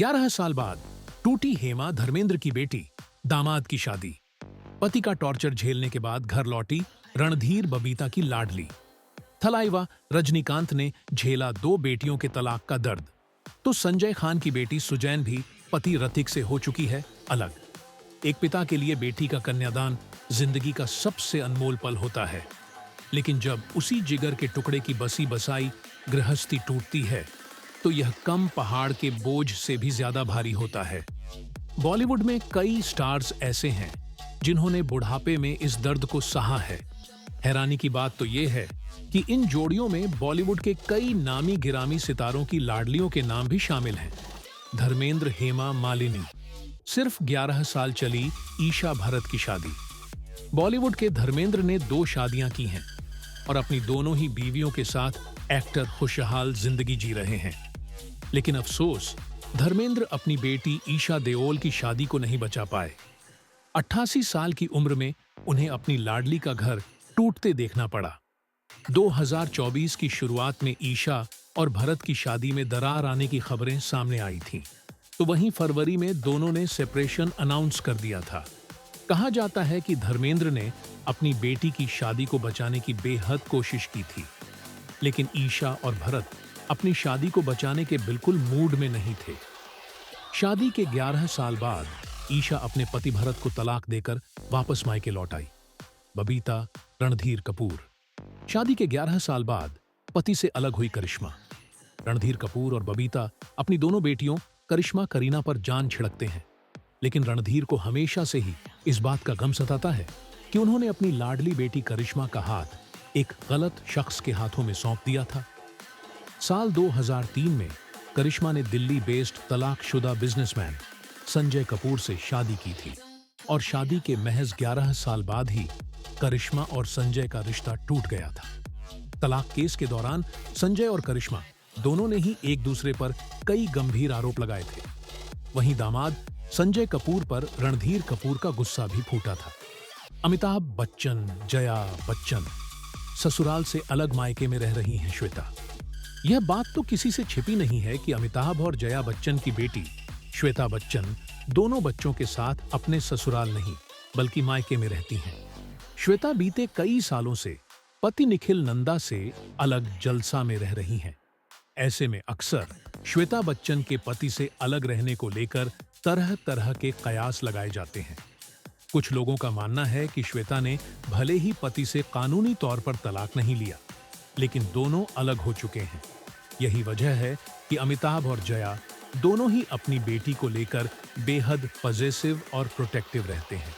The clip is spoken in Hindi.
11 साल बाद टूटी हेमा धर्मेंद्र की बेटी, दामाद की शादी। पति का टॉर्चर झेलने के बाद घर लौटी रणधीर बबीता की लाडली। थलाइवा रजनीकांत ने झेला 2 बेटियों के तलाक का दर्द। तो संजय खान की बेटी सुजैन भी पति ऋतिक से हो चुकी है अलग। एक पिता के लिए बेटी का कन्यादान जिंदगी का सबसे अनमोल पल होता है, लेकिन जब उसी जिगर के टुकड़े की बसी बसाई गृहस्थी टूटती है तो यह कम पहाड़ के बोझ से भी ज्यादा भारी होता है। बॉलीवुड में कई स्टार्स ऐसे हैं जिन्होंने बुढ़ापे में इस दर्द को सहा है। हैरानी की बात तो यह है कि इन जोड़ियों में बॉलीवुड के कई नामी गिरामी सितारों की लाडलियों के नाम भी शामिल हैं। धर्मेंद्र हेमा मालिनी। सिर्फ 11 साल चली ईशा भरत की शादी। बॉलीवुड के धर्मेंद्र ने 2 शादियां की हैं और अपनी दोनों ही बीवियों के साथ एक्टर खुशहाल जिंदगी जी रहे हैं। लेकिन अफसोस, धर्मेंद्र अपनी बेटी ईशा देओल की शादी को नहीं बचा पाए। 88 साल की उम्र में उन्हें अपनी लाडली का घर टूटते देखना पड़ा। 2024 की शुरुआत में ईशा और भरत की शादी में दरार आने की खबरें सामने आई थीं। तो वहीं फरवरी में दोनों ने सेपरेशन अनाउंस कर दिया था। कहा जाता है कि धर्मेंद्र ने अपनी बेटी की शादी को बचाने की बेहद कोशिश की थी, लेकिन ईशा और भरत अपनी शादी को बचाने के बिल्कुल मूड में नहीं थे। शादी के 11 साल बाद ईशा अपने पति भरत को तलाक देकर वापस मायके लौट आई। बबीता, रणधीर कपूर। शादी के 11 साल बाद पति से अलग हुई करिश्मा। रणधीर कपूर और बबीता अपनी दोनों बेटियों करिश्मा करीना पर जान छिड़कते हैं, लेकिन रणधीर को हमेशा से ही इस बात का गम सताता है कि उन्होंने अपनी लाडली बेटी करिश्मा का हाथ एक गलत शख्स के हाथों में सौंप दिया था। साल 2003 में करिश्मा ने दिल्ली बेस्ड तलाकशुदा बिजनेसमैन संजय कपूर से शादी की थी और शादी के महज 11 साल बाद ही करिश्मा और संजय का रिश्ता टूट गया था। तलाक केस के दौरान संजय और करिश्मा दोनों ने ही एक दूसरे पर कई गंभीर आरोप लगाए थे। वहीं दामाद संजय कपूर पर रणधीर कपूर का गुस्सा भी फूटा था। अमिताभ बच्चन, जया बच्चन ससुराल से अलग मायके में रह रही हैं श्वेता। यह बात तो किसी से छिपी नहीं है कि अमिताभ और जया बच्चन की बेटी श्वेता बच्चन दोनों बच्चों के साथ अपने ससुराल नहीं बल्कि मायके में रहती हैं। श्वेता बीते कई सालों से पति निखिल नंदा से अलग जलसा में रह रही हैं। ऐसे में अक्सर श्वेता बच्चन के पति से अलग रहने को लेकर तरह तरह के कयास लगाए जाते हैं। कुछ लोगों का मानना है कि श्वेता ने भले ही पति से कानूनी तौर पर तलाक नहीं लिया, लेकिन दोनों अलग हो चुके हैं। यही वजह है कि अमिताभ और जया दोनों ही अपनी बेटी को लेकर बेहद पॉजिटिव और प्रोटेक्टिव रहते हैं।